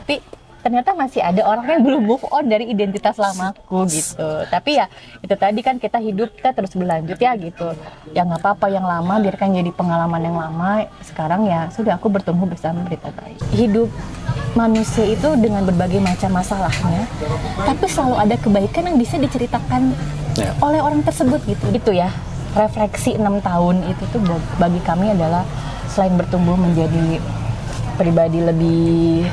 tapi ternyata masih ada orang yang belum move on dari identitas lamaku gitu. Tapi ya itu tadi kan kita hidup, kita terus berlanjut ya gitu. Ya nggak apa-apa yang lama, biarkan jadi pengalaman yang lama. Sekarang ya sudah, aku bertumbuh bersama Berita Baik. Hidup manusia itu dengan berbagai macam masalahnya, tapi selalu ada kebaikan yang bisa diceritakan oleh orang tersebut gitu. Itu ya, refleksi 6 tahun itu tuh bagi kami adalah selain bertumbuh menjadi pribadi lebih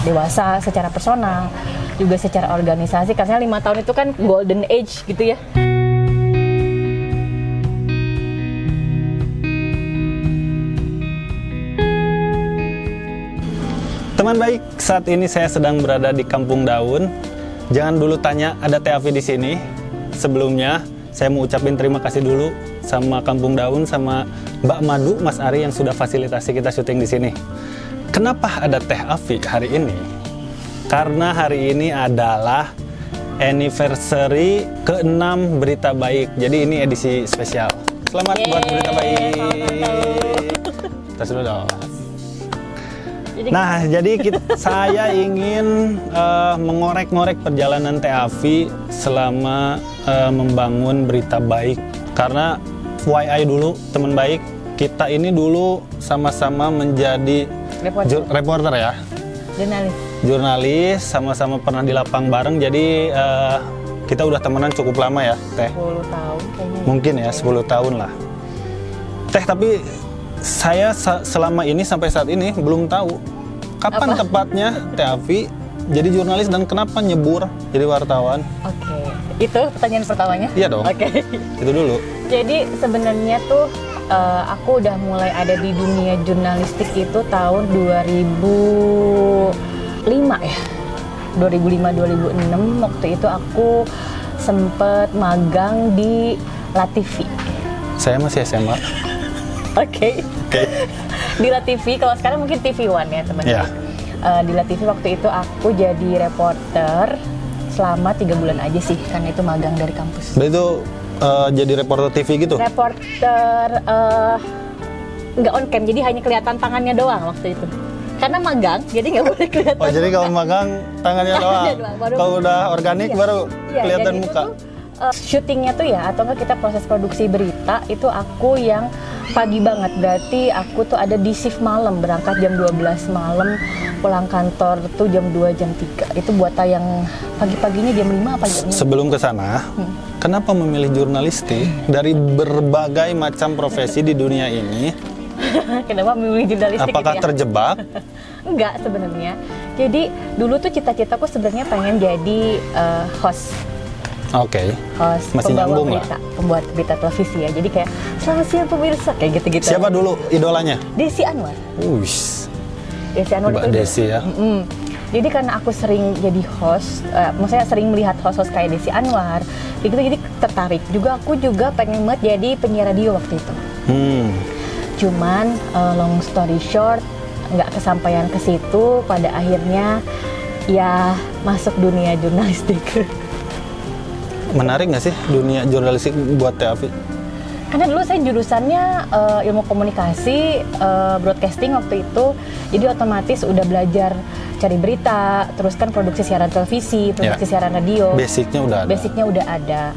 dewasa secara personal, juga secara organisasi, karena 5 tahun itu kan golden age gitu ya. Teman baik, saat ini saya sedang berada di Kampung Daun. Jangan dulu tanya ada Teh Afi di sini. Sebelumnya, saya mau ucapin terima kasih dulu sama Kampung Daun, sama Mbak Madu, Mas Ari yang sudah fasilitasi kita syuting di sini. Kenapa ada Teh Afi hari ini? Karena hari ini adalah anniversary ke-6 Berita Baik. Jadi ini edisi spesial. Selamat buat Berita Baik. Tes dulu dong. Nah, jadi saya ingin mengorek-ngorek perjalanan Teh Afi selama membangun Berita Baik. Karena FYI dulu, teman baik, kita ini dulu sama-sama menjadi reporter ya. Jurnalis, sama-sama pernah di lapang bareng. Jadi kita udah temenan cukup lama ya, Teh. 10 tahun kayaknya. Mungkin ya, 10 tahun lah. Teh, tapi saya selama ini sampai saat ini belum tahu kapan tepatnya Teh Afi jadi jurnalis dan kenapa nyebur jadi wartawan. Oke, itu pertanyaan pertamanya? Iya dong. Oke. Itu dulu. Jadi sebenarnya tuh aku udah mulai ada di dunia jurnalistik itu tahun 2005 ya. 2005-2006 waktu itu aku sempet magang di LaTV. Saya masih SMA. Oke. Di LaTV, kalau sekarang mungkin TV One ya teman-teman. Di LaTV waktu itu aku jadi reporter selama 3 bulan aja sih, karena itu magang dari kampus. Itu jadi reporter TV gitu? Reporter nggak on cam, jadi hanya kelihatan tangannya doang waktu itu. Karena magang, jadi nggak boleh kelihatan. Oh, jadi kalau magang tangannya doang? Kalau udah organik baru kelihatan muka? Syutingnya tuh ya, atau enggak kita proses produksi berita, itu aku yang pagi banget. Berarti aku tuh ada di shift malam, berangkat jam 12 malam, pulang kantor tuh jam 2, jam 3. Itu buat tayang pagi-paginya jam 5 apa jam 6. Sebelum ke sana, kenapa memilih jurnalistik dari berbagai macam profesi di dunia ini? Kenapa memilih jurnalistik? Apakah gitu ya? Terjebak? Enggak sebenarnya. Jadi dulu tuh cita-citaku sebenarnya pengen jadi host. Oke. Host, masih pembawa nyambung berita, pembuat berita televisi ya. Jadi kayak selamat siang pemirsa, kayak gitu-gitu. Siapa dulu idolanya? Desi Anwar. Desi Anwar Mbak itu Desi ya. Jadi karena aku sering jadi host, maksudnya sering melihat host-host kayak Desi Anwar, gitu, jadi tertarik. Juga aku juga pengen banget jadi penyiar radio waktu itu. Cuman long story short, nggak kesampaian ke situ. Pada akhirnya ya masuk dunia jurnalistik. Menarik nggak sih dunia jurnalistik buat Teh Afi? Karena dulu saya jurusannya ilmu komunikasi, broadcasting waktu itu. Jadi otomatis udah belajar cari berita, terus kan produksi siaran televisi, produksi siaran radio. Basicnya udah ada.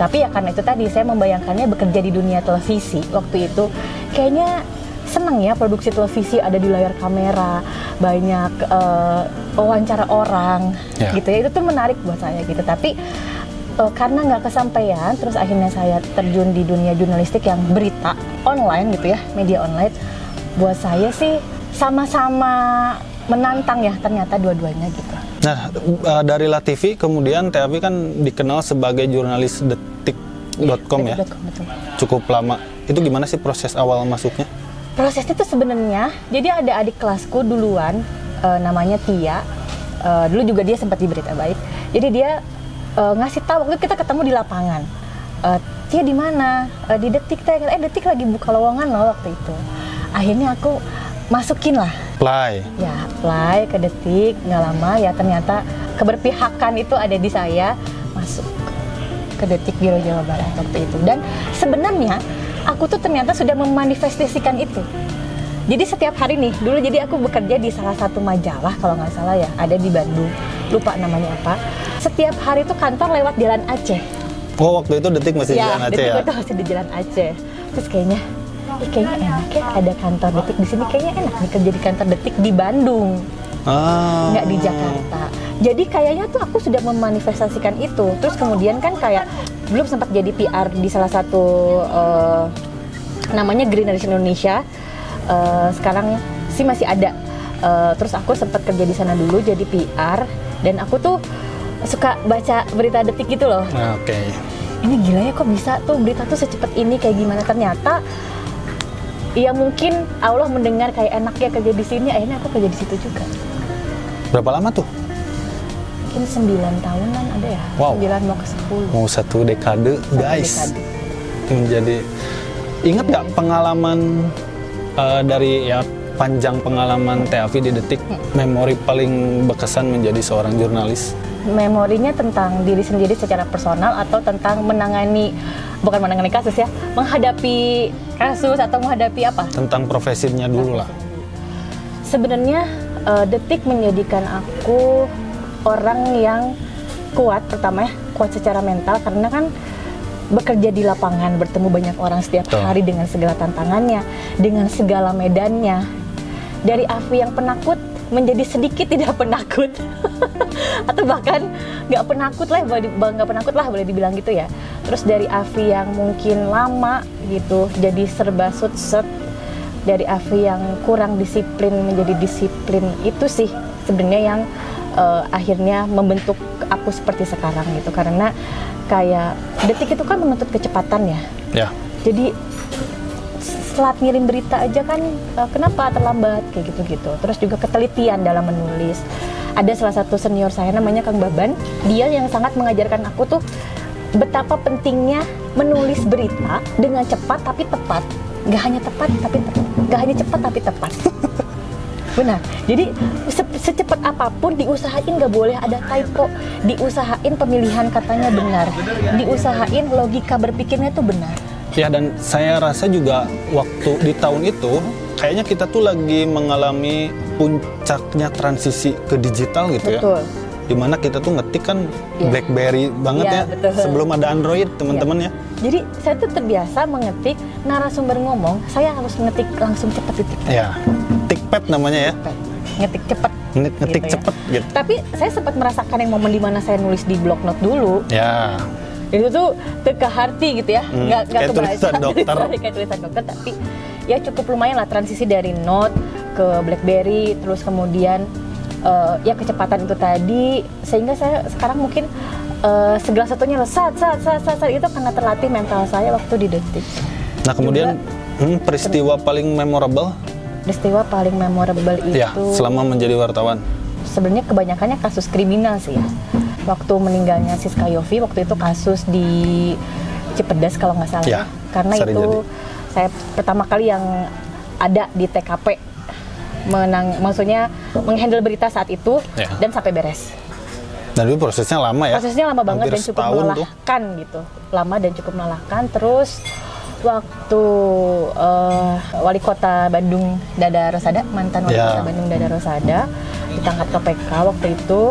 Tapi ya karena itu tadi saya membayangkannya bekerja di dunia televisi waktu itu. Kayaknya seneng ya produksi televisi, ada di layar kamera, banyak wawancara orang gitu ya. Itu tuh menarik buat saya gitu. Tapi karena nggak kesampaian, terus akhirnya saya terjun di dunia jurnalistik yang berita online gitu ya, media online. Buat saya sih sama-sama menantang ya, ternyata dua-duanya gitu. Nah, dari LaTV kemudian Teh Afi kan dikenal sebagai jurnalis detik.com ya. Betul. Cukup lama. Itu gimana sih proses awal masuknya? Prosesnya tuh sebenarnya, jadi ada adik kelasku duluan, namanya Tia. Dulu juga dia sempat di Berita Baik. Jadi dia ngasih tahu, waktu kita ketemu di lapangan. Tia di mana? Di Detik. Detik lagi buka lowongan loh waktu itu. Akhirnya aku masukin lah. Apply ke Detik. Nggak lama ya ternyata keberpihakan itu ada di saya, masuk ke Detik Biro Jawa Barat waktu itu. Dan sebenarnya aku tuh ternyata sudah memanifestasikan itu. Jadi setiap hari nih, dulu jadi aku bekerja di salah satu majalah kalau nggak salah ya, ada di Bandung, lupa namanya apa. Setiap hari tuh kantor lewat Jalan Aceh. Oh, waktu itu Detik masih Ya, Jalan Aceh Detik ya? itu masih di Jalan Aceh. Terus kayaknya enak ya ada kantor Detik di sini, kayaknya enak nih kerja di kantor Detik di Bandung. Nggak di Jakarta. Jadi kayaknya tuh aku sudah memanifestasikan itu. Terus kemudian kan kayak belum sempat jadi PR di salah satu namanya Green Generation Indonesia. Sekarang sih masih ada. Terus aku sempat kerja di sana dulu jadi PR, dan aku tuh suka baca berita Detik gitu loh. Oke. Ini gila ya, kok bisa tuh berita tuh secepat ini, kayak gimana. Ternyata ya mungkin Allah mendengar kayak enak ya kerja di sini, akhirnya aku kerja di situ juga. Berapa lama tuh? Mungkin 9 tahunan ada ya. Wow. 9 mau ke 10. Mau 1 dekade, guys. Menjadi, ingat nggak pengalaman dari ya panjang pengalaman Teh Afi di Detik, memori paling berkesan menjadi seorang jurnalis? Memorinya tentang diri sendiri secara personal atau tentang bukan menangani kasus ya, menghadapi kasus atau menghadapi apa? Tentang profesinya dulu lah. Sebenarnya Detik menjadikan aku orang yang kuat, pertama ya, kuat secara mental, karena kan bekerja di lapangan, bertemu banyak orang setiap hari dengan segala tantangannya, dengan segala medannya. Dari Afi yang penakut menjadi sedikit tidak penakut, atau bahkan nggak penakut lah boleh dibilang gitu ya. Terus dari Afi yang mungkin lama gitu, jadi serba sut-set. Dari Afi yang kurang disiplin menjadi disiplin, itu sih sebenarnya yang akhirnya membentuk aku seperti sekarang gitu. Karena kayak Detik itu kan menuntut kecepatan ya. Ya. Jadi setelah ngirim berita aja kan kenapa terlambat kayak gitu-gitu. Terus juga ketelitian dalam menulis. Ada salah satu senior saya namanya Kang Baban, dia yang sangat mengajarkan aku tuh betapa pentingnya menulis berita dengan cepat tapi tepat. Gak hanya tepat tapi tepat. Gak hanya cepat tapi tepat. Benar. Jadi secepat apapun diusahain, gak boleh ada typo. Diusahain pemilihan katanya benar. Diusahain logika berpikirnya tuh benar. Ya, dan saya rasa juga waktu di tahun itu kayaknya kita tuh lagi mengalami puncaknya transisi ke digital gitu. Betul. Ya. Dimana kita tuh ngetik kan BlackBerry banget ya, betul. sebelum ada Android teman-teman ya. Jadi saya tuh terbiasa mengetik narasumber ngomong, saya harus ngetik langsung cepat gitu. Ya, tikpad namanya ya. Ngetik cepat. Ngetik gitu cepet ya. gitu. Tapi saya sempat merasakan yang momen dimana saya nulis di blog note dulu. Ya. Itu tuh teka hati gitu ya, nggak kayak kebaca. tulisan dokter. Kayak tulisan dokter, tapi ya cukup lumayan lah transisi dari note ke BlackBerry, terus kemudian ya kecepatan itu tadi, sehingga saya sekarang mungkin segala satunya sat itu karena terlatih mental saya waktu di Detik. Nah kemudian peristiwa paling memorable? Peristiwa paling memorable itu Ya, selama menjadi wartawan. Sebenarnya kebanyakannya kasus kriminal sih ya. Waktu meninggalnya Siska Yofi, waktu itu kasus di Cipedas kalau nggak salah. Ya, Karena itu jadi. Saya pertama kali yang ada di TKP, maksudnya menghandle berita saat itu dan sampai beres. Dan itu prosesnya lama ya? Prosesnya lama banget. Hampir dan cukup melelahkan gitu. Lama dan cukup melelahkan. Terus waktu wali kota Bandung Dada Rosada, mantan wali kota Bandung Dada Rosada ditangkap KPK waktu itu.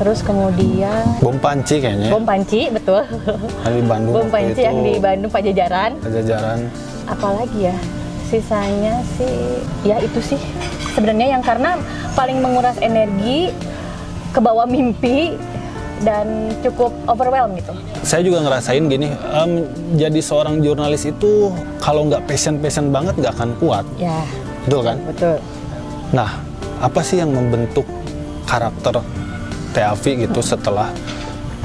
Terus kemudian bom panci kayaknya. Bom panci, betul. Di Bandung. Bom panci yang di Bandung Pajajaran. Apalagi ya? Sisanya sih ya itu sih sebenarnya yang karena paling menguras energi, kebawa mimpi, dan cukup overwhelm gitu. Saya juga ngerasain gini, jadi seorang jurnalis itu kalau nggak passion banget nggak akan kuat. Ya. Betul kan? Betul. Nah, apa sih yang membentuk karakter Teh Afi gitu setelah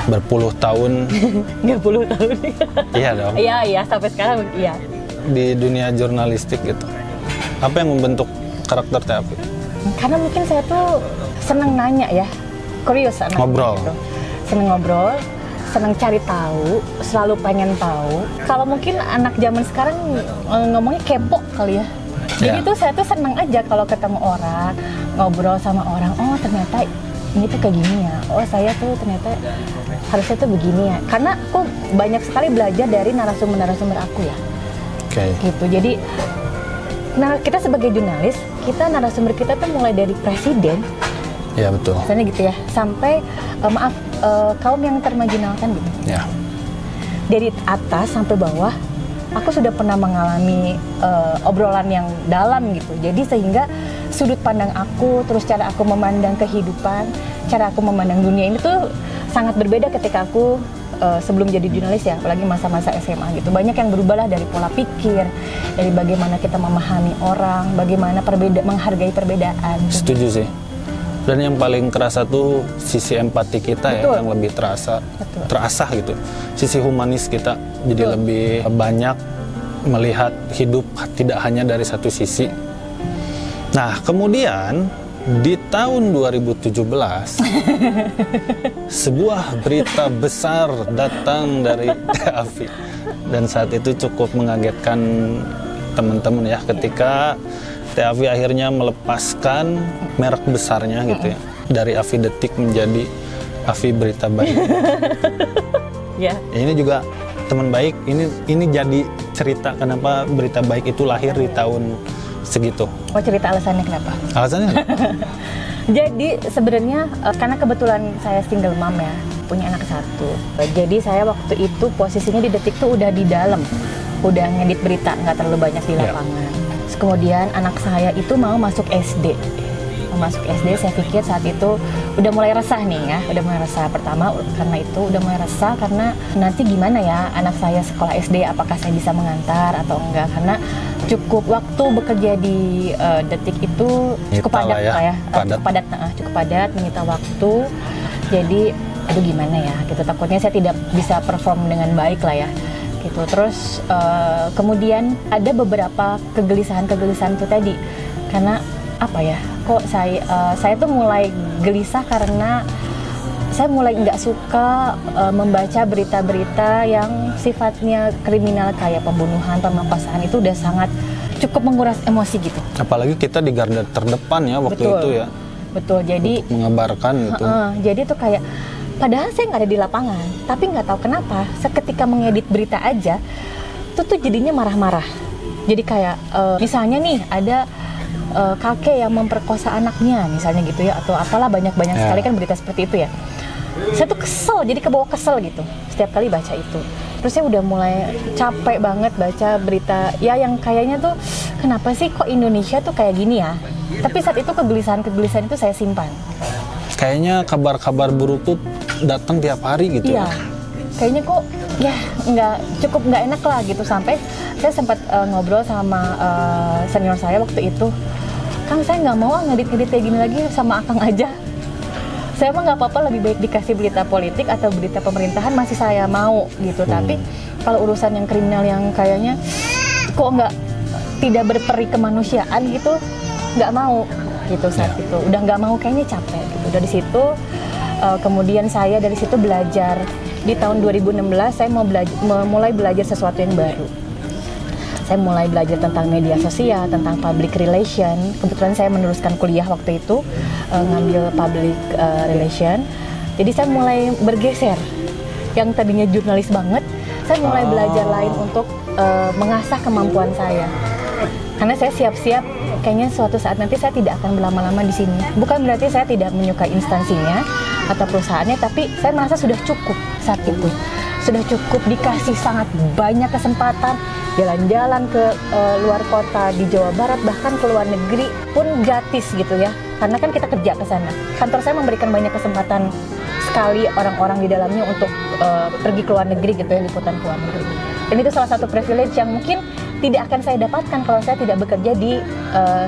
berpuluh tahun? 30 tahun. Iya dong. Iya, sampai sekarang iya. Di dunia jurnalistik gitu. Apa yang membentuk karakter Teh Afi? Karena mungkin saya tuh seneng nanya ya, curious anaknya. Ngobrol. Gitu. Seneng ngobrol, seneng cari tahu, selalu pengen tahu. Kalau mungkin anak zaman sekarang ngomongnya kepo kali ya. Jadi tuh saya tuh seneng aja kalau ketemu orang, ngobrol sama orang. Oh ternyata ini tuh kayak gini ya. Oh saya tuh ternyata harusnya tuh begini ya. Karena aku banyak sekali belajar dari narasumber aku ya. Okay. Gitu. Jadi Nah, kita sebagai jurnalis, kita narasumber kita tuh mulai dari presiden, Ya betul. misalnya gitu ya, sampai kaum yang termarginalkan gitu. Ya. Dari atas sampai bawah, aku sudah pernah mengalami obrolan yang dalam gitu. Jadi sehingga sudut pandang aku, terus cara aku memandang kehidupan, cara aku memandang dunia ini tuh sangat berbeda ketika aku sebelum jadi jurnalis ya, apalagi masa-masa SMA gitu. Banyak yang berubah lah dari pola pikir, dari bagaimana kita memahami orang, bagaimana menghargai perbedaan. Setuju sih. Dan yang paling kerasa tuh sisi empati kita Betul. ya, yang lebih terasa gitu. Sisi humanis kita jadi Betul. lebih banyak melihat hidup tidak hanya dari satu sisi. Nah, kemudian di tahun 2017 sebuah berita besar datang dari TAFI, dan saat itu cukup mengagetkan teman-teman ya, ketika TAFI akhirnya melepaskan merek besarnya gitu ya, dari AFI Detik menjadi AFI Berita Baik. Ya. Ini juga teman baik, ini jadi cerita kenapa Berita Baik itu lahir di tahun segitu. Mau cerita alasannya kenapa? Alasannya? Jadi sebenarnya karena kebetulan saya single mom ya, punya anak satu. Jadi saya waktu itu posisinya di Detik tuh udah di dalam, udah ngedit berita, nggak terlalu banyak di lapangan. Terus kemudian anak saya itu mau masuk SD. Saya pikir saat itu udah mulai resah nih ya, udah mulai resah. Pertama karena itu udah mulai resah karena nanti gimana ya anak saya sekolah SD, apakah saya bisa mengantar atau enggak, karena cukup waktu bekerja di Detik itu cukup padat ya, cukup padat, menyita waktu. Jadi aduh gimana ya gitu, takutnya saya tidak bisa perform dengan baik lah ya gitu. Terus kemudian ada beberapa kegelisahan itu tadi, karena apa ya, kok saya tuh mulai gelisah karena saya mulai nggak suka membaca berita-berita yang sifatnya kriminal kayak pembunuhan, pemerkosaan. Itu udah sangat cukup menguras emosi gitu. Apalagi kita di garda terdepan ya waktu itu ya. Betul, jadi mengabarkan gitu. Jadi tuh kayak padahal saya nggak ada di lapangan, tapi nggak tahu kenapa seketika mengedit berita aja tuh jadinya marah-marah. Jadi kayak misalnya nih ada kakek yang memperkosa anaknya misalnya gitu ya, atau apalah, banyak sekali kan berita seperti itu ya. Saya tuh kesel, jadi kebawa kesel gitu setiap kali baca itu. Terus saya udah mulai capek banget baca berita ya yang kayaknya tuh kenapa sih kok Indonesia tuh kayak gini ya. Tapi saat itu kegelisahan itu saya simpan. Kayaknya kabar-kabar buruk tuh datang tiap hari gitu. Iya, kayaknya kok ya nggak enak lah gitu. Sampai saya sempat ngobrol sama senior saya waktu itu, Kang, saya nggak mau ngedit-ngedit kayak gini lagi, sama Akang aja. Saya mah nggak apa-apa, lebih baik dikasih berita politik atau berita pemerintahan masih saya mau gitu. Tapi kalau urusan yang kriminal yang kayaknya kok tidak berperi kemanusiaan gitu, nggak mau gitu saat itu. Udah nggak mau, kayaknya capek gitu. Dari situ kemudian saya dari situ belajar. Di tahun 2016 saya mulai belajar sesuatu yang baru. Saya mulai belajar tentang media sosial, tentang public relation. Kebetulan saya meneruskan kuliah waktu itu, ngambil public relation. Jadi saya mulai bergeser. Yang tadinya jurnalis banget, saya mulai belajar lain untuk mengasah kemampuan saya. Karena saya siap-siap, kayaknya suatu saat nanti saya tidak akan berlama-lama di sini. Bukan berarti saya tidak menyukai instansinya atau perusahaannya, tapi saya merasa sudah cukup saat itu. Sudah cukup dikasih sangat banyak kesempatan, jalan-jalan ke luar kota di Jawa Barat, bahkan ke luar negeri pun gratis gitu ya. Karena kan kita kerja ke sana. Kantor saya memberikan banyak kesempatan sekali orang-orang di dalamnya untuk pergi ke luar negeri gitu ya, liputan ke luar negeri. Dan itu salah satu privilege yang mungkin tidak akan saya dapatkan kalau saya tidak bekerja di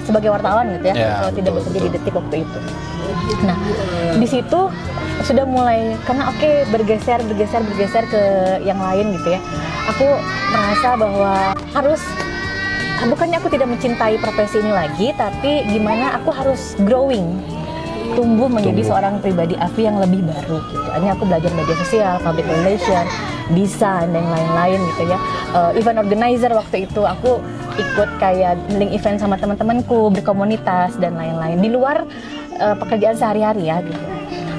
sebagai wartawan gitu ya, kalau tidak bekerja di Detik waktu itu. Nah, di situ sudah mulai karena bergeser ke yang lain gitu ya. Aku merasa bahwa bukannya aku tidak mencintai profesi ini lagi, tapi gimana aku harus tumbuh menjadi seorang pribadi AFI yang lebih baru gitu. Akhirnya aku belajar media sosial, public relation, desain dan lain-lain gitu ya. Event organizer waktu itu aku ikut kayak link event sama teman-temanku, berkomunitas dan lain-lain di luar pekerjaan sehari-hari ya gitu.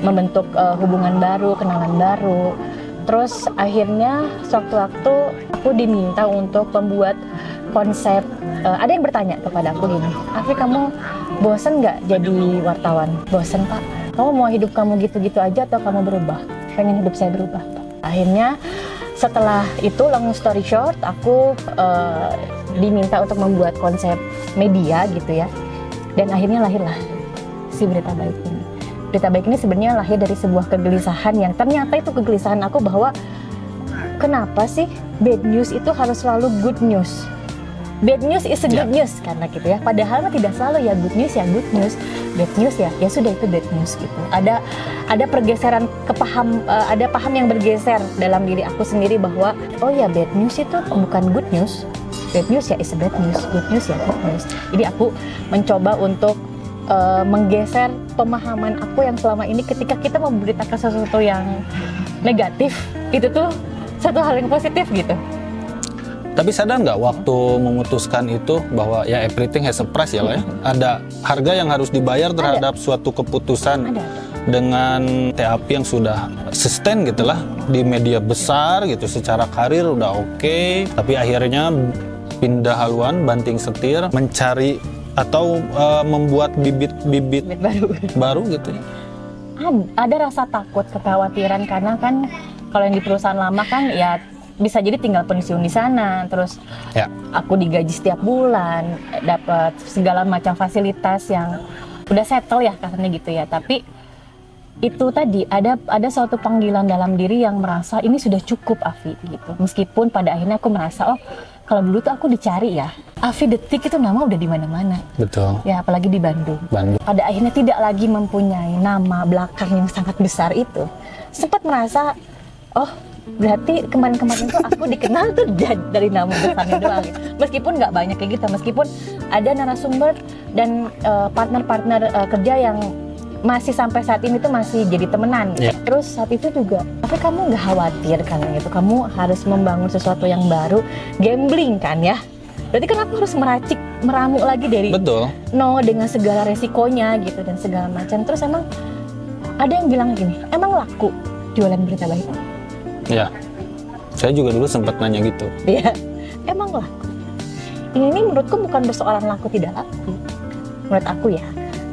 Membentuk hubungan baru, kenalan baru. Terus akhirnya sewaktu-waktu aku diminta untuk membuat konsep, ada yang bertanya kepada aku gini, Afi kamu bosen nggak jadi wartawan? Bosen Pak. Kamu mau hidup kamu gitu-gitu aja atau kamu berubah? Pengen hidup saya berubah Pak. Akhirnya setelah itu, long story short, aku diminta untuk membuat konsep media gitu ya. Dan akhirnya lahirlah si Berita Baik ini. Berita Baik ini sebenarnya lahir dari sebuah kegelisahan yang ternyata itu kegelisahan aku bahwa kenapa sih bad news itu harus selalu good news? Bad news is a good news karena gitu ya. Padahal mah tidak selalu ya good news, bad news ya sudah itu bad news gitu. Ada pergeseran ada paham yang bergeser dalam diri aku sendiri bahwa oh ya bad news itu bukan good news. Bad news ya is a bad news, good news ya good news. Jadi aku mencoba untuk menggeser pemahaman aku yang selama ini ketika kita memberitakan sesuatu yang negatif itu tuh satu hal yang positif gitu. Tapi sadar nggak waktu memutuskan itu bahwa ya everything has a price ya lah ya. Ada harga yang harus dibayar terhadap suatu keputusan. Ada. Dengan TAP yang sudah sustain gitulah di media besar gitu, secara karir udah oke, tapi akhirnya pindah haluan, banting setir, mencari atau membuat bibit-bibit baru gitu ya. Ada rasa takut, kekhawatiran karena kan kalau yang di perusahaan lama kan ya bisa jadi tinggal pensiun di sana, terus ya. Aku digaji setiap bulan, dapat segala macam fasilitas yang udah settle ya katanya gitu ya. Tapi itu tadi ada suatu panggilan dalam diri yang merasa ini sudah cukup Afi gitu. Meskipun pada akhirnya aku merasa oh kalau dulu tuh aku dicari ya, Afi Detik itu nama udah di mana-mana. Betul. Ya apalagi di Bandung. Pada akhirnya tidak lagi mempunyai nama belakang yang sangat besar itu. Sempat merasa oh berarti kemarin-kemarin tuh aku dikenal tuh dari nama besarnya doang gitu. Meskipun nggak banyak kayak gitu, meskipun ada narasumber dan partner-partner kerja yang masih sampai saat ini tuh masih jadi temenan. Yeah. Terus saat itu juga, tapi kamu nggak khawatir kan gitu, kamu harus membangun sesuatu yang baru, gambling kan ya. Berarti kan aku harus meramu lagi dari nol dengan segala resikonya gitu dan segala macam. Terus emang ada yang bilang gini, emang laku jualan Berita Baik? Ya, saya juga dulu sempat nanya gitu. Iya, emang laku. Ini menurutku bukan persoalan laku tidak laku, menurut aku ya.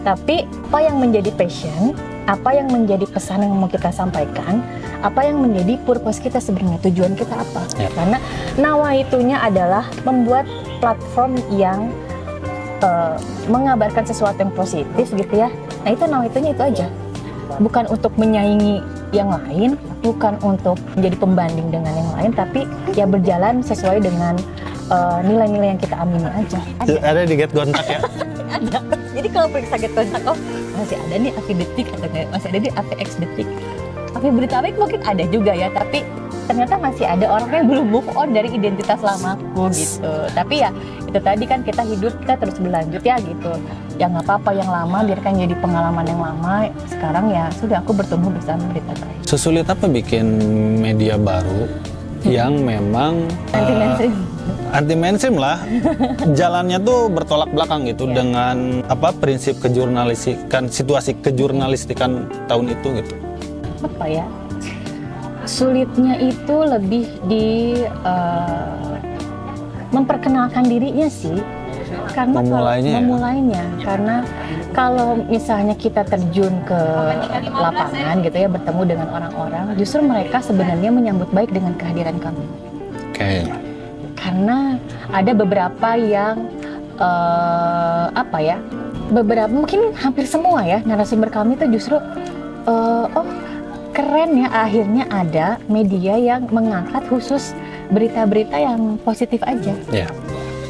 Tapi apa yang menjadi passion, apa yang menjadi pesan yang mau kita sampaikan, apa yang menjadi purpose kita sebenarnya, tujuan kita apa? Ya. Karena nawaitunya adalah membuat platform yang mengabarkan sesuatu yang positif gitu ya. Nah itu nawaitunya itu aja. Bukan untuk menyaingi yang lain, bukan untuk menjadi pembanding dengan yang lain, tapi ya berjalan sesuai dengan nilai-nilai yang kita amini aja. Ada di Get Gontak ya? Ada. Jadi kalau periksa Get Gontak, oh masih ada nih Afi Detik atau masih ada nih Afi X Detik. Afi Berita Baik mungkin ada juga ya, tapi ternyata masih ada orang yang belum move on dari identitas lamaku gitu. Tapi ya itu tadi kan kita hidup, kita terus berlanjut ya gitu. Ya nggak apa-apa yang lama, biarkan jadi pengalaman yang lama. Sekarang ya sudah aku bertumbuh bersama Berita Baik. Sesulit apa bikin media baru yang memang anti mainstream lah, jalannya tuh bertolak belakang gitu dengan apa prinsip kejurnalistikan, situasi kejurnalistikan tahun itu gitu. Apa ya? Sulitnya itu lebih di memperkenalkan dirinya sih, karena memulainya. Karena kalau misalnya kita terjun ke lapangan gitu ya, bertemu dengan orang-orang, justru mereka sebenarnya menyambut baik dengan kehadiran kami. Oke. Karena ada beberapa yang apa ya, beberapa mungkin hampir semua ya narasumber kami itu justru oh keren ya, akhirnya ada media yang mengangkat khusus berita-berita yang positif aja. Yeah.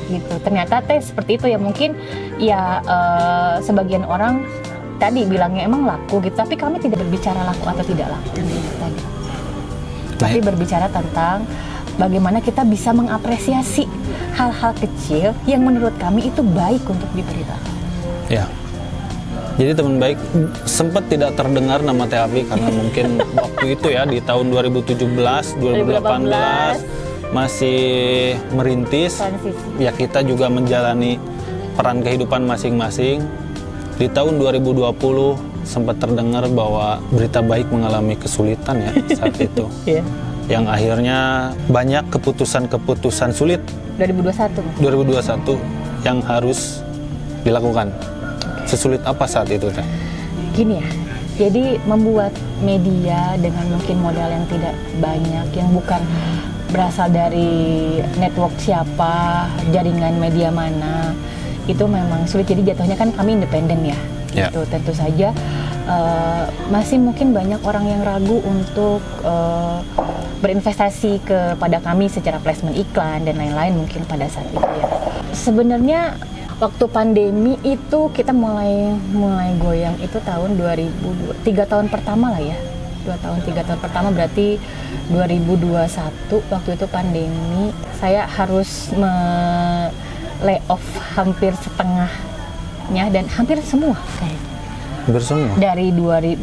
Gitu. Ternyata seperti itu ya, mungkin ya sebagian orang tadi bilangnya emang laku gitu, tapi kami tidak berbicara laku atau tidak laku gitu tadi. Tapi berbicara tentang bagaimana kita bisa mengapresiasi hal-hal kecil yang menurut kami itu baik untuk diberitakan. Ya. Jadi teman baik, sempat tidak terdengar nama TAP karena mungkin waktu itu ya di tahun 2017, 2018 masih merintis. Transisi. Ya kita juga menjalani peran kehidupan masing-masing. Di tahun 2020 sempat terdengar bahwa Berita Baik mengalami kesulitan ya saat itu. Yeah. yang akhirnya banyak keputusan-keputusan sulit 2021 yang harus dilakukan. Sesulit apa saat itu Teh? Gini ya, jadi membuat media dengan mungkin modal yang tidak banyak, yang bukan berasal dari network siapa, jaringan media mana, itu memang sulit. Jadi jatuhnya kan kami independen ya, gitu. Tentu saja masih mungkin banyak orang yang ragu untuk berinvestasi kepada kami secara placement iklan dan lain-lain mungkin pada saat itu ya. Sebenarnya waktu pandemi itu kita mulai goyang itu tahun 2002, 3 tahun pertama lah ya. 3 tahun pertama berarti 2021 waktu itu pandemi, saya harus lay off hampir setengahnya dan hampir semua kayaknya. Hampir semua? Dari 21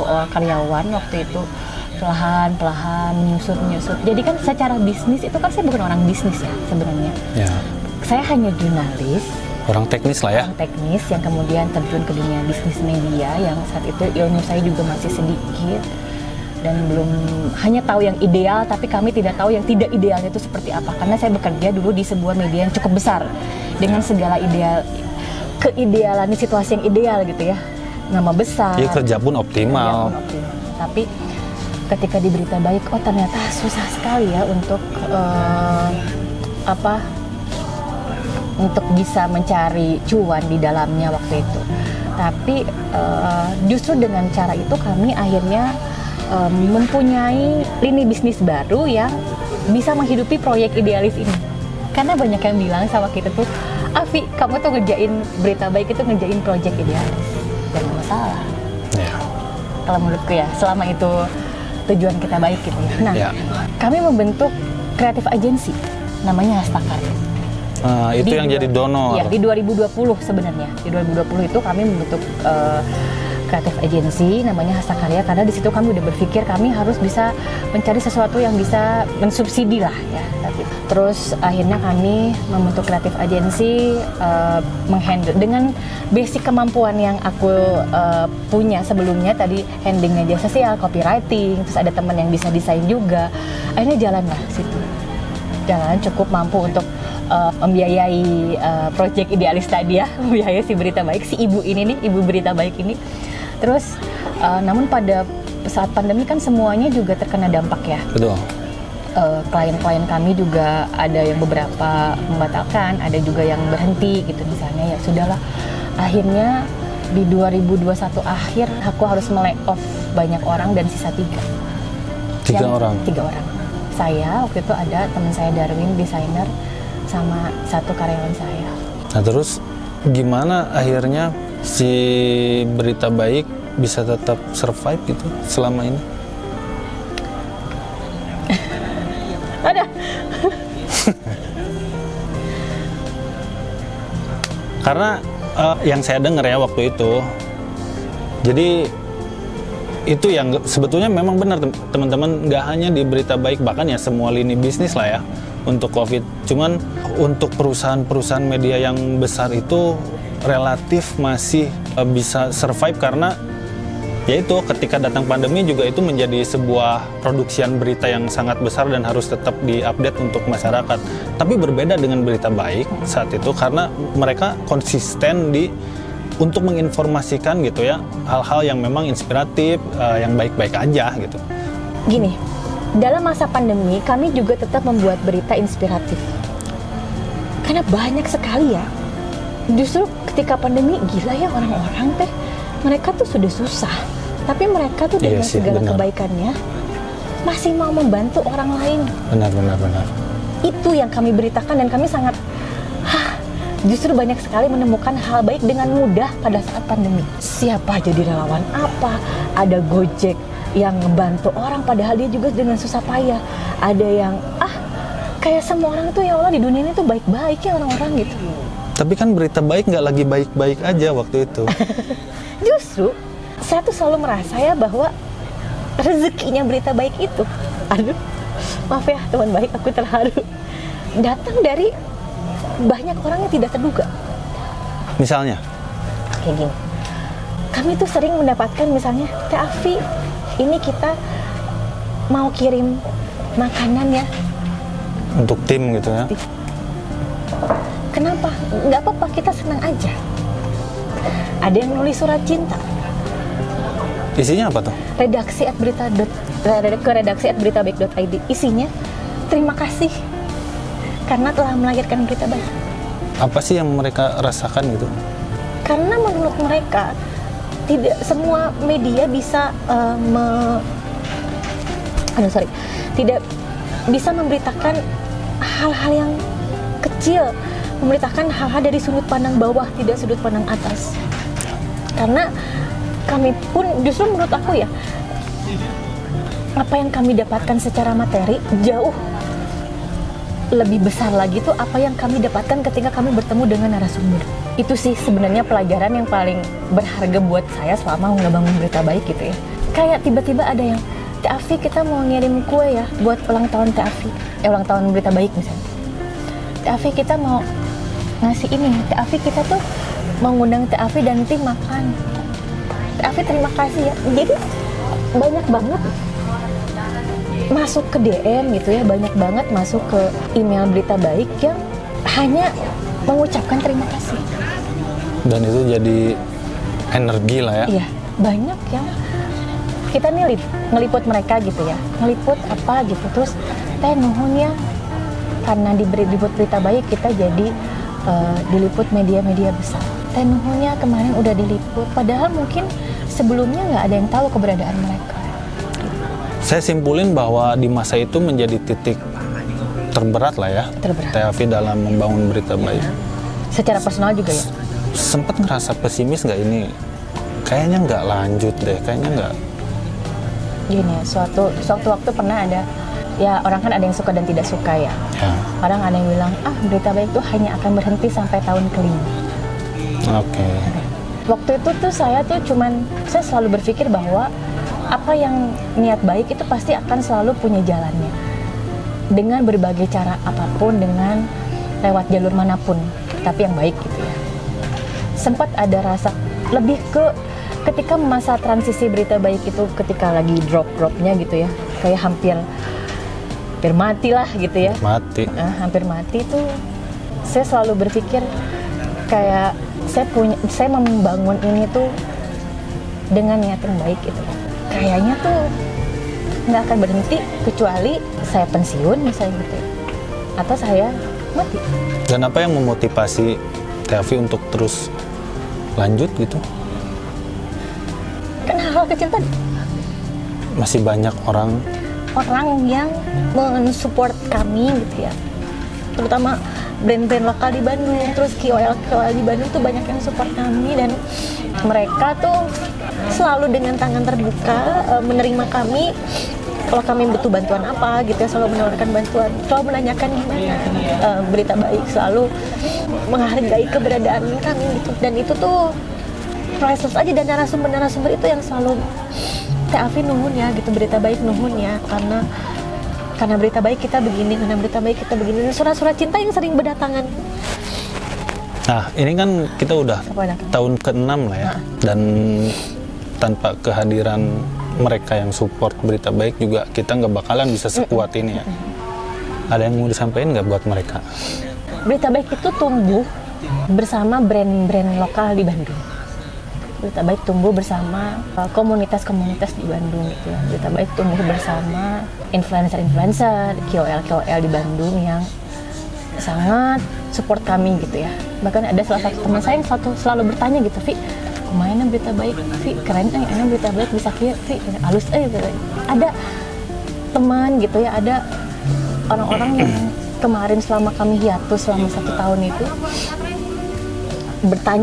orang karyawan waktu itu pelan-pelan menyusut. Jadi kan secara bisnis itu kan saya bukan orang bisnis ya sebenarnya. Ya. Saya hanya jurnalis. Orang teknis lah ya. Orang teknis yang kemudian terjun ke dunia bisnis media yang saat itu ilmu saya juga masih sedikit dan belum hanya tahu yang ideal, tapi kami tidak tahu yang tidak idealnya itu seperti apa. Karena saya bekerja dulu di sebuah media yang cukup besar dengan segala keidealan di situasi yang ideal gitu ya, nama besar. Iya, kerja pun optimal. Tapi ketika di Berita Baik, oh ternyata susah sekali ya untuk untuk bisa mencari cuan di dalamnya waktu itu. Tapi justru dengan cara itu kami akhirnya mempunyai lini bisnis baru yang bisa menghidupi proyek idealis ini. Karena banyak yang bilang sama kita tuh, Afi, kamu tuh ngerjain Berita Baik itu ngerjain proyek idealis. Jangan masalah. Yeah. Kalau menurutku ya, selama itu tujuan kita baik gitu ya. Nah, kami membentuk kreatif agency, namanya Hasta Karya. Itu yang jadi donor. Iya, di 2020 sebenarnya. Di 2020 itu kami membentuk kreatif agency namanya Hasta Karya, karena di situ kami udah berpikir kami harus bisa mencari sesuatu yang bisa mensubsidi lah ya. Terus akhirnya kami membentuk kreatif agency, menghandle dengan basic kemampuan yang aku punya sebelumnya, tadi handling media sosial, copywriting, terus ada teman yang bisa desain juga. Akhirnya jalan lah situ. Jalan cukup mampu untuk membiayai proyek idealis tadi ya, membiayai si Berita Baik, si ibu ini nih, ibu Berita Baik ini. Terus namun pada saat pandemi kan semuanya juga terkena dampak ya. Betul. Klien-klien kami juga ada yang beberapa membatalkan, ada juga yang berhenti gitu misalnya. Ya sudahlah, akhirnya di 2021 akhir aku harus melay off banyak orang dan sisa 3 orang. Saya waktu itu ada teman saya Darwin, desainer, sama 1 karyawan saya. Nah terus gimana akhirnya si Berita Baik bisa tetap survive gitu selama ini? Ada. Karena yang saya dengar ya waktu itu, jadi itu yang sebetulnya memang benar teman-teman, nggak hanya di Berita Baik, bahkan ya semua lini bisnis lah ya untuk COVID. Cuman untuk perusahaan-perusahaan media yang besar itu relatif masih bisa survive karena yaitu ketika datang pandemi juga itu menjadi sebuah produksian berita yang sangat besar dan harus tetap diupdate untuk masyarakat. Tapi berbeda dengan Berita Baik saat itu karena mereka konsisten untuk menginformasikan gitu ya hal-hal yang memang inspiratif, yang baik-baik aja gitu. Gini, dalam masa pandemi kami juga tetap membuat berita inspiratif. Karena banyak sekali ya. Justru ketika pandemi gila ya orang-orang teh, mereka tuh sudah susah, tapi mereka tuh dengan segala kebaikannya masih mau membantu orang lain. Benar. Itu yang kami beritakan dan kami sangat justru banyak sekali menemukan hal baik dengan mudah pada saat pandemi. Siapa jadi relawan apa, ada Gojek yang ngebantu orang padahal dia juga dengan susah payah. Ada yang kayak semua orang tuh ya Allah di dunia ini tuh baik-baik ya orang-orang gitu. Tapi kan Berita Baik nggak lagi baik-baik aja waktu itu. Justru saya tuh selalu merasa ya bahwa rezekinya Berita Baik itu, aduh maaf ya teman baik, aku terharu, datang dari banyak orang yang tidak terduga. Misalnya? Kayak gini, kami tuh sering mendapatkan misalnya, Teh Afi, ini kita mau kirim makanan ya Untuk tim gitu ya. kenapa nggak apa-apa, kita senang aja. Ada yang nulis surat cinta Isinya apa tuh? ke redaksi@beritabaik.id, isinya terima kasih karena telah melahirkan Berita Baik. Apa sih yang mereka rasakan gitu? Karena menurut mereka tidak semua media bisa tidak bisa memberitakan hal-hal yang kecil, memberitakan hal-hal dari sudut pandang bawah, tidak sudut pandang atas. Karena kami pun justru menurut aku ya, apa yang kami dapatkan secara materi jauh lebih besar lagi tuh apa yang kami dapatkan ketika kami bertemu dengan narasumber. Itu sih sebenarnya pelajaran yang paling berharga buat saya selama ngebangun Berita Baik gitu ya. Kayak tiba-tiba ada yang, Teh Afi kita mau ngirim kue ya buat ulang tahun Teh Afi, ulang tahun Berita Baik misalnya. Teh Afi kita mau ngasih ini, Teh Afi kita tuh mau ngundang Teh Afi dan tim makan. Teh Afi terima kasih ya. Jadi banyak banget masuk ke DM gitu ya, banyak banget masuk ke email Berita Baik yang hanya mengucapkan terima kasih. Dan itu jadi energi lah ya. Iya, banyak yang kita nih ngeliput mereka gitu ya, ngeliput apa gitu, terus Teh nuhun ya karena diliput Berita Baik kita jadi diliput media-media besar. Teh nuhunnya kemarin udah diliput, padahal mungkin sebelumnya nggak ada yang tahu keberadaan mereka. Saya simpulin bahwa di masa itu menjadi titik terberat lah ya. Terberat. Teh Afi dalam membangun Berita Baik. Secara personal juga ya. Sempet ngerasa pesimis nggak ini? Kayaknya nggak lanjut deh, kayaknya nggak. Gini ya, suatu waktu pernah ada, ya orang kan ada yang suka dan tidak suka ya. Orang ada yang bilang, Berita Baik itu hanya akan berhenti sampai tahun ke-5. Oke. Waktu itu tuh saya selalu berpikir bahwa apa yang niat baik itu pasti akan selalu punya jalannya. Dengan berbagai cara apapun, dengan lewat jalur manapun, tapi yang baik gitu ya. Sempat ada rasa lebih ke ketika masa transisi Berita Baik itu ketika lagi drop-dropnya gitu ya. Kayak hampir mati lah gitu ya. Hampir mati tuh saya selalu berpikir kayak saya membangun ini tuh dengan niat yang baik gitu. Kayaknya tuh nggak akan berhenti kecuali saya pensiun misalnya gitu, atau saya mati. Dan apa yang memotivasi Teh Afi untuk terus lanjut gitu? Kan hal-hal kecil tadi. Masih banyak orang yang mensupport kami gitu ya, terutama brand-brand lokal di Bandung, terus KOL di Bandung tuh banyak yang support kami, dan mereka tuh selalu dengan tangan terbuka menerima kami kalau kami butuh bantuan apa gitu ya, selalu menawarkan bantuan, selalu menanyakan gimana Berita Baik, selalu menghargai keberadaan kami gitu. Dan itu tuh priceless aja, dan narasumber itu yang selalu Teh Afi nuhun ya gitu, Berita Baik nuhun ya karena Berita Baik kita begini, karena Berita Baik kita begini. Surat-surat cinta yang sering berdatangan. Nah, ini kan kita udah tahun ke-6 lah ya. Dan tanpa kehadiran mereka yang support Berita Baik juga kita nggak bakalan bisa sekuat ini ya. Ada yang mau disampaikan nggak buat mereka? Berita Baik itu tumbuh bersama brand-brand lokal di Bandung. Berita Baik tumbuh bersama komunitas-komunitas di Bandung gitu ya. Berita Baik tumbuh bersama influencer-influencer, KOL di Bandung yang sangat support kami gitu ya. Bahkan ada salah satu teman saya yang selalu bertanya gitu, Vi, kemana Berita Baik? Vi, keren enak Berita Baik bisa kieu, Vi, halus gitu. Ada teman gitu ya, ada orang-orang yang kemarin selama kami hiatus selama 1 tahun itu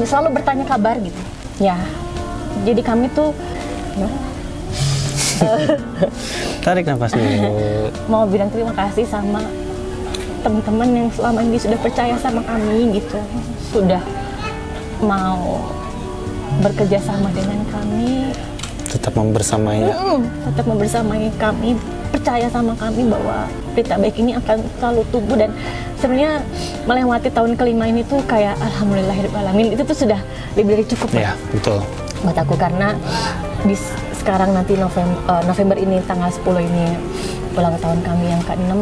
selalu bertanya kabar gitu. Ya, jadi kami tuh tarik nafas dulu. Mau bilang terima kasih sama teman-teman yang selama ini sudah percaya sama kami gitu, sudah mau bekerja sama dengan kami, tetap membersamai kami, percaya sama kami bahwa Berita Baik ini akan selalu tumbuh. Dan sebenarnya melewati tahun ke-5 ini tuh kayak alhamdulillahirrahmanirrahim, itu tuh sudah lebih dari cukup ya, betul buat aku, karena sekarang nanti November ini tanggal 10 ini ulang tahun kami yang ke-6,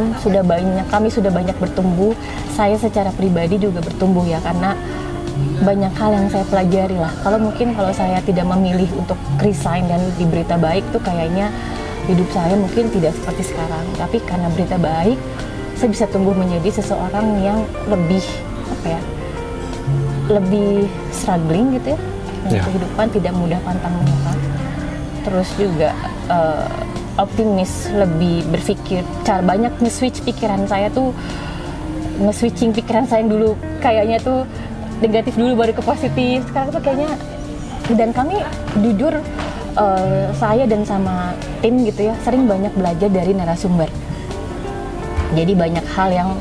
kami sudah banyak bertumbuh. Saya secara pribadi juga bertumbuh ya, karena banyak hal yang saya pelajari lah. Kalau saya tidak memilih untuk resign dan di Berita Baik tuh kayaknya hidup saya mungkin tidak seperti sekarang. Tapi karena Berita Baik, saya bisa tumbuh menjadi seseorang yang lebih lebih struggling gitu ya. Kehidupan tidak mudah pantang menyerah. Terus juga optimis, lebih berpikir, banyak nge-switch pikiran saya tuh, nge-switching pikiran saya yang dulu kayaknya tuh negatif dulu baru ke positif, sekarang tuh kayaknya, dan kami jujur saya dan sama tim gitu ya sering banyak belajar dari narasumber. Jadi banyak hal yang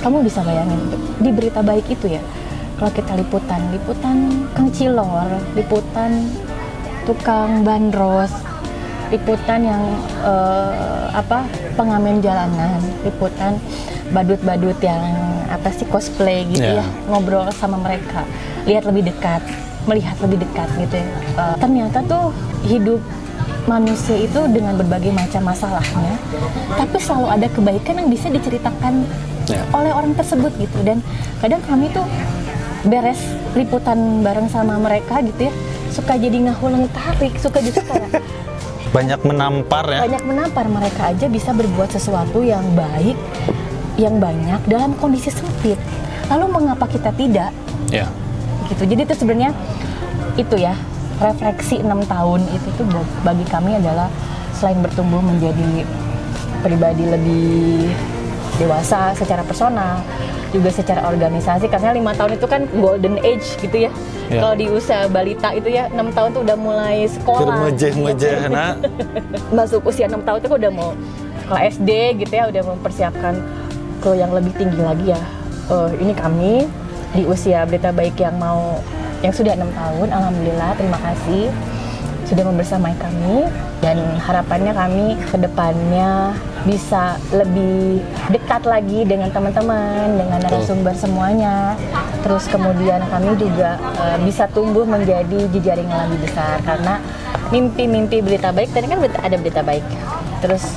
kamu bisa bayangin di Berita Baik itu ya, kalau kita liputan Kang Cilor, liputan tukang bandros, liputan yang pengamen jalanan, liputan badut-badut yang cosplay gitu ya, ngobrol sama mereka, melihat lebih dekat gitu ya. Ternyata tuh hidup manusia itu dengan berbagai macam masalahnya, tapi selalu ada kebaikan yang bisa diceritakan oleh orang tersebut gitu. Dan kadang kami tuh beres liputan bareng sama mereka gitu ya, suka jadi ngahuleng tarik, suka justru kayak banyak menampar mereka aja bisa berbuat sesuatu yang baik, yang banyak dalam kondisi sempit. Lalu mengapa kita tidak? Gitu. Jadi itu sebenarnya itu ya, refleksi 6 tahun itu tuh bagi kami adalah selain bertumbuh menjadi pribadi lebih dewasa secara personal, juga secara organisasi, karena 5 tahun itu kan golden age gitu ya. Kalau di usia balita itu ya 6 tahun tuh udah mulai sekolah. Masuk usia 6 tahun itu udah mau sekolah SD gitu ya, udah mempersiapkan ke yang lebih tinggi lagi ya. Ini kami di usia Berita Baik yang sudah 6 tahun, alhamdulillah, terima kasih sudah membersamai kami, dan harapannya kami ke depannya bisa lebih dekat lagi dengan teman-teman, dengan narasumber semuanya. Terus kemudian kami juga bisa tumbuh menjadi jejaring yang lebih besar, karena mimpi-mimpi Berita Baik, tadi kan ada Berita Baik, terus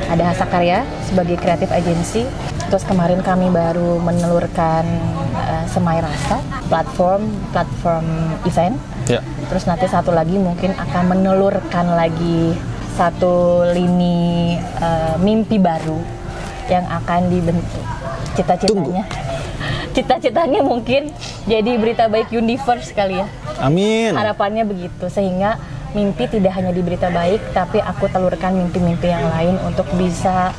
ada Hasakarya sebagai kreatif agency, terus kemarin kami baru menelurkan Semai Rasa, platform event. Terus nanti satu lagi mungkin akan menelurkan lagi satu lini mimpi baru yang akan dibentuk. Cita-citanya mungkin jadi Berita Baik Universe kali ya. Amin. Harapannya begitu, sehingga mimpi tidak hanya di Berita Baik, tapi aku telurkan mimpi-mimpi yang lain untuk bisa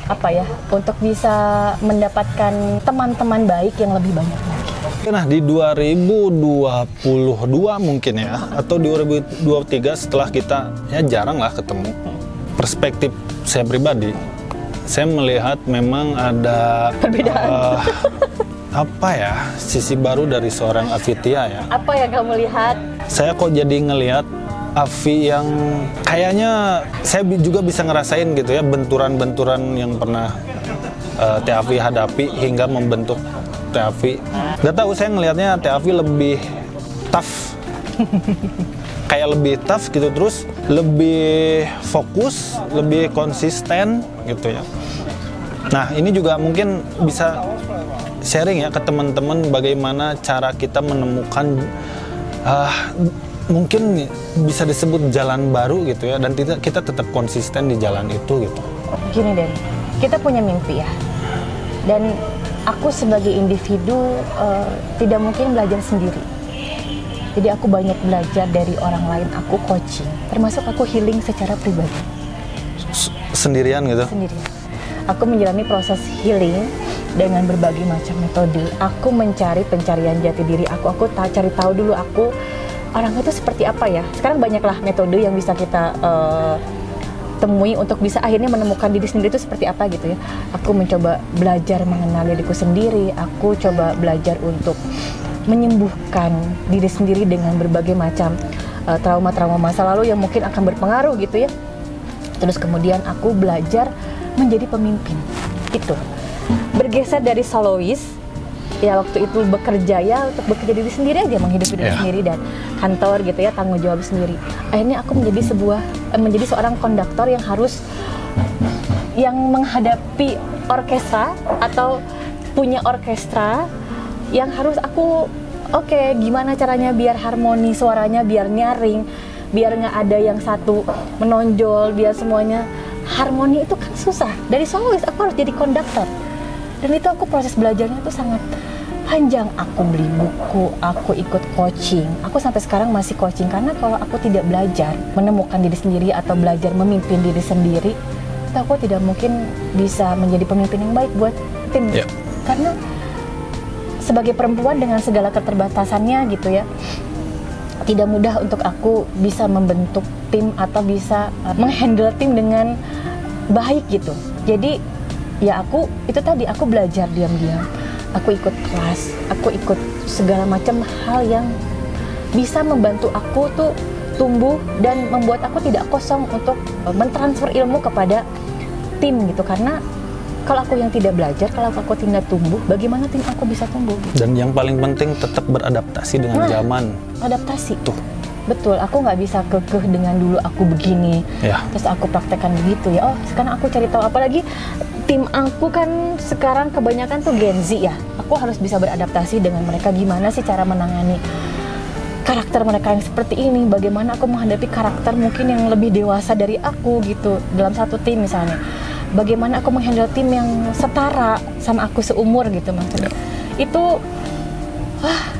untuk bisa mendapatkan teman-teman baik yang lebih banyak lagi. Nah, di 2022 mungkin ya, atau 2023 setelah kita jarang lah ketemu, perspektif saya pribadi, saya melihat memang ada perbedaan. Sisi baru dari seorang Avitia ya. Apa yang kamu lihat? Saya kok jadi ngelihat Avi yang kayaknya saya juga bisa ngerasain gitu ya, benturan-benturan yang pernah Teh Avi hadapi hingga membentuk Teh Avi. Gak tahu, saya ngelihatnya Teh Avi lebih tough. Kayak lebih tough gitu, terus lebih fokus, lebih konsisten gitu ya. Nah, ini juga mungkin bisa sharing ya ke teman-teman bagaimana cara kita menemukan mungkin bisa disebut jalan baru gitu ya, dan kita tetap konsisten di jalan itu gitu. Gini Den, kita punya mimpi ya, dan aku sebagai individu tidak mungkin belajar sendiri. Jadi aku banyak belajar dari orang lain, aku coaching, termasuk aku healing secara pribadi. Sendirian gitu? Sendirian. Aku menjalani proses healing dengan berbagai macam metode. Aku mencari pencarian jati diri aku cari tahu dulu aku orangnya itu seperti apa ya. Sekarang banyaklah metode yang bisa kita temui untuk bisa akhirnya menemukan diri sendiri itu seperti apa gitu ya. Aku mencoba belajar mengenal diriku sendiri, aku coba belajar untuk menyembuhkan diri sendiri dengan berbagai macam trauma-trauma masa lalu yang mungkin akan berpengaruh gitu ya. Terus kemudian aku belajar menjadi pemimpin. Itu bergeser dari solois ya waktu itu bekerja ya untuk bekerja diri sendiri aja, menghidupi diri sendiri dan kantor gitu ya, tanggung jawab sendiri. Akhirnya aku menjadi seorang konduktor yang menghadapi orkestra atau punya orkestra yang harus aku gimana caranya biar harmoni suaranya, biar nyaring, biar nggak ada yang satu menonjol, biar semuanya harmoni. Itu kan susah. Dari solois aku harus jadi konduktor. Dan itu aku proses belajarnya tuh sangat panjang. Aku beli buku, aku ikut coaching. Aku sampai sekarang masih coaching karena kalau aku tidak belajar menemukan diri sendiri atau belajar memimpin diri sendiri, aku tidak mungkin bisa menjadi pemimpin yang baik buat tim. Karena sebagai perempuan dengan segala keterbatasannya gitu ya, tidak mudah untuk aku bisa membentuk tim atau bisa menghandle tim dengan baik gitu. Jadi ya aku belajar diam-diam. Aku ikut kelas, aku ikut segala macam hal yang bisa membantu aku tuh tumbuh dan membuat aku tidak kosong untuk mentransfer ilmu kepada tim gitu. Karena kalau aku yang tidak belajar, kalau aku tidak tumbuh, bagaimana tim aku bisa tumbuh gitu. Dan yang paling penting tetap beradaptasi dengan zaman. Adaptasi tuh. Betul, aku nggak bisa kekeh dengan dulu aku begini, terus aku praktekkan begitu ya. Oh, sekarang aku cari tahu, apalagi tim aku kan sekarang kebanyakan tuh Gen Z ya. Aku harus bisa beradaptasi dengan mereka, gimana sih cara menangani karakter mereka yang seperti ini, bagaimana aku menghadapi karakter mungkin yang lebih dewasa dari aku gitu dalam satu tim misalnya. Bagaimana aku menghandle tim yang setara sama aku seumur gitu maksudnya. Itu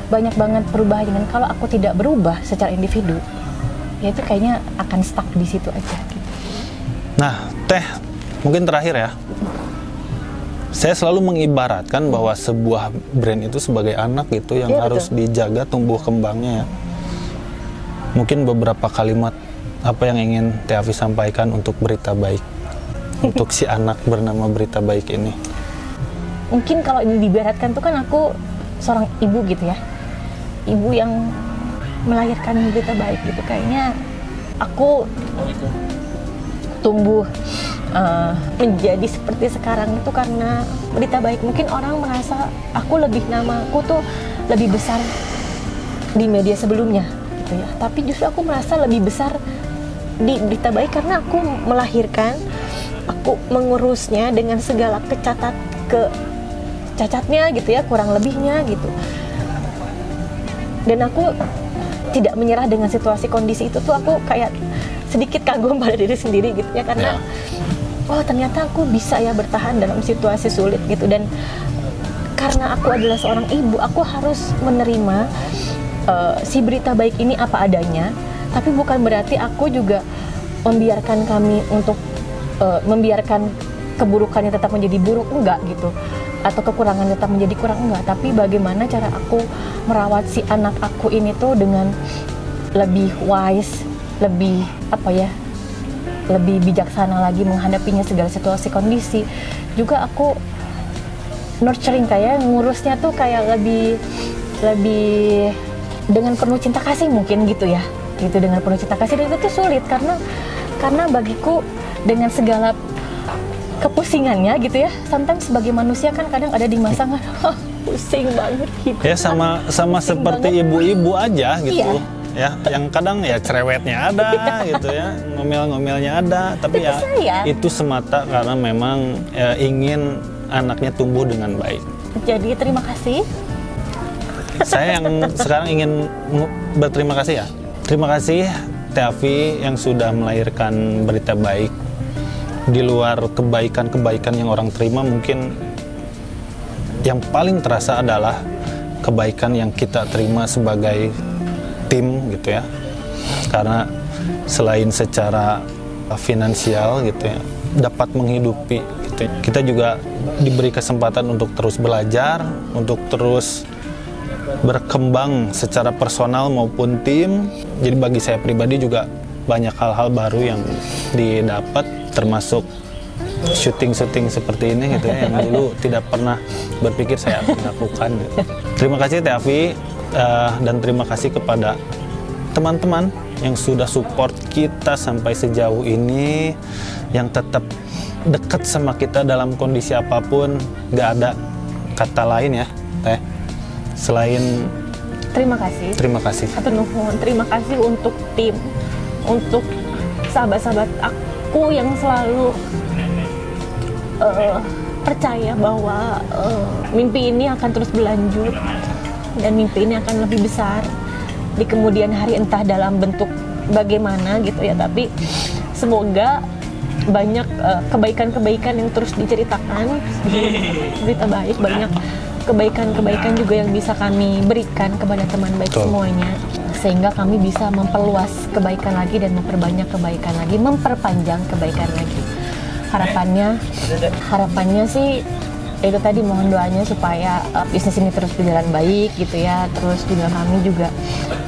banyak banget perubahan. Dan kalau aku tidak berubah secara individu, ya itu kayaknya akan stuck di situ aja gitu. Nah, Teh, mungkin terakhir ya. Saya selalu mengibaratkan bahwa sebuah brand itu sebagai anak gitu yang harus dijaga tumbuh kembangnya ya. Mungkin beberapa kalimat apa yang ingin Teh Afi sampaikan untuk Berita Baik, untuk si anak bernama Berita Baik ini. Mungkin kalau ini diibaratkan tuh kan aku seorang ibu gitu ya, ibu yang melahirkan Berita Baik gitu. Kayaknya aku tumbuh menjadi seperti sekarang itu karena Berita Baik. Mungkin orang merasa namaku tuh lebih besar di media sebelumnya gitu ya, tapi justru aku merasa lebih besar di Berita Baik karena aku melahirkan, aku mengurusnya dengan segala cacatnya gitu ya, kurang lebihnya gitu. Dan aku tidak menyerah dengan situasi kondisi itu tuh, aku kayak sedikit kagum pada diri sendiri gitu ya, karena oh ternyata aku bisa ya bertahan dalam situasi sulit gitu. Dan karena aku adalah seorang ibu, aku harus menerima si Berita Baik ini apa adanya, tapi bukan berarti aku juga membiarkan kami untuk membiarkan keburukannya tetap menjadi buruk, enggak gitu, atau kekurangan tetap menjadi kurang, enggak. Tapi bagaimana cara aku merawat si anak aku ini tuh dengan lebih wise, lebih lebih bijaksana lagi menghadapinya segala situasi kondisi. Juga aku nurturing, kayak ngurusnya tuh kayak lebih dengan penuh cinta kasih mungkin gitu ya, gitu, dengan penuh cinta kasih. Dan itu tuh sulit karena bagiku dengan segala kepusingannya gitu ya, sometimes sebagai manusia kan kadang ada di masa pusing banget gitu. Ya sama seperti ibu-ibu aja gitu. Ya, yang kadang ya cerewetnya ada gitu ya, ngomel-ngomelnya ada, tapi ya itu semata karena memang ingin anaknya tumbuh dengan baik. Jadi terima kasih. Saya yang sekarang ingin berterima kasih ya. Terima kasih Teh Afi yang sudah melahirkan Berita Baik. Di luar kebaikan-kebaikan yang orang terima, mungkin yang paling terasa adalah kebaikan yang kita terima sebagai tim gitu ya. Karena selain secara finansial gitu ya, dapat menghidupi gitu, kita juga diberi kesempatan untuk terus belajar, untuk terus berkembang secara personal maupun tim. Jadi bagi saya pribadi juga banyak hal-hal baru yang didapat, termasuk syuting-syuting seperti ini gitu ya, yang dulu tidak pernah berpikir saya akan lakukan gitu. Terima kasih Teh Afi, dan terima kasih kepada teman-teman yang sudah support kita sampai sejauh ini, yang tetap dekat sama kita dalam kondisi apapun. Gak ada kata lain ya Teh. Selain Terima kasih. terima kasih. Atau nuhun, terima kasih untuk tim, untuk sahabat-sahabat aku yang selalu percaya bahwa mimpi ini akan terus berlanjut dan mimpi ini akan lebih besar di kemudian hari, entah dalam bentuk bagaimana gitu ya, tapi semoga banyak kebaikan-kebaikan yang terus diceritakan, berita baik, banyak kebaikan-kebaikan juga yang bisa kami berikan kepada teman baik Betul. semuanya, sehingga kami bisa memperluas kebaikan lagi dan memperbanyak kebaikan lagi, memperpanjang kebaikan lagi. Harapannya sih itu tadi, mohon doanya supaya bisnis ini terus berjalan baik gitu ya. Terus juga kami juga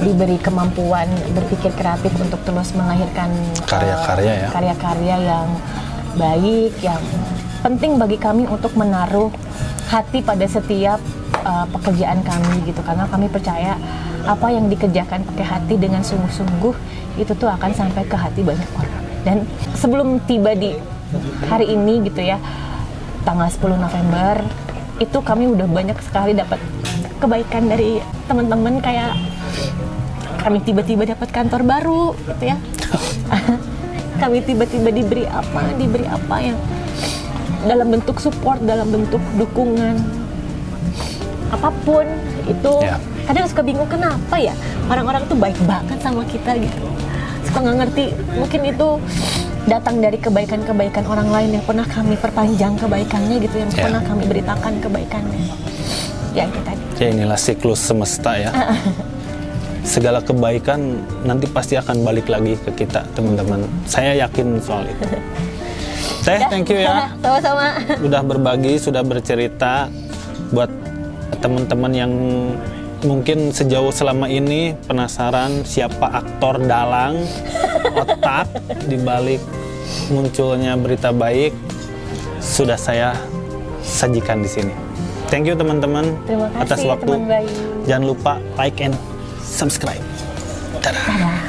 diberi kemampuan berpikir kreatif untuk terus melahirkan Karya-karya ya. karya-karya yang baik, yang penting bagi kami untuk menaruh hati pada setiap pekerjaan kami gitu, karena kami percaya apa yang dikerjakan pakai hati dengan sungguh-sungguh itu tuh akan sampai ke hati banyak orang. Dan sebelum tiba di hari ini gitu ya, tanggal 10 November itu kami udah banyak sekali dapat kebaikan dari teman-teman, kayak kami tiba-tiba dapat kantor baru gitu ya. Kami tiba-tiba diberi apa yang dalam bentuk support, dalam bentuk dukungan apapun itu. Kadang suka bingung kenapa ya orang-orang tuh baik banget sama kita gitu, suka nggak ngerti. Mungkin itu datang dari kebaikan-kebaikan orang lain yang pernah kami perpanjang kebaikannya gitu, yang pernah kami beritakan kebaikannya. Ya itu tadi. Ya inilah siklus semesta ya. Segala kebaikan nanti pasti akan balik lagi ke kita, teman-teman. Saya yakin soal itu. Teh, thank you ya. Sama-sama. Udah berbagi, sudah bercerita. Buat teman-teman yang mungkin sejauh selama ini penasaran siapa aktor dalang otak di balik munculnya berita baik, sudah saya sajikan di sini. Thank you teman-teman Terima kasih atas waktu. teman baik. Jangan lupa like and subscribe. Dadah. Dadah.